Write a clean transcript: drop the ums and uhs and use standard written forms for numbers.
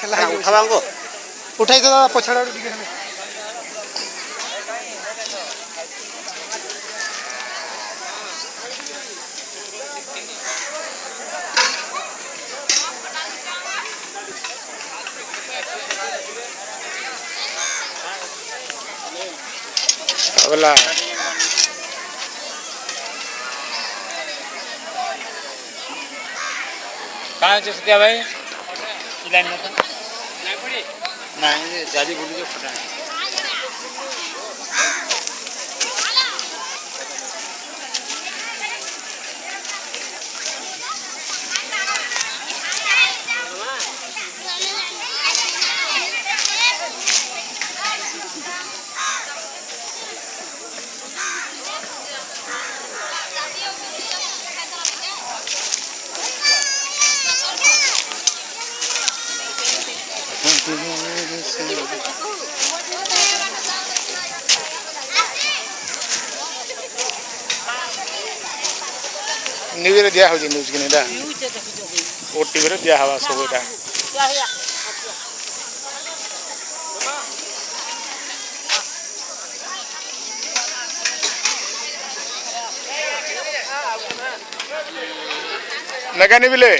खेला उठावा उठाई तो दादा पछाड़ा अगला कहाँ से सत्या भाई लाइन में नहीं जाली बोली जो फटा न्यूज दिया हो न्यूज के नहीं ओटीवी रे दिया हवा सब एटा नगानी बिले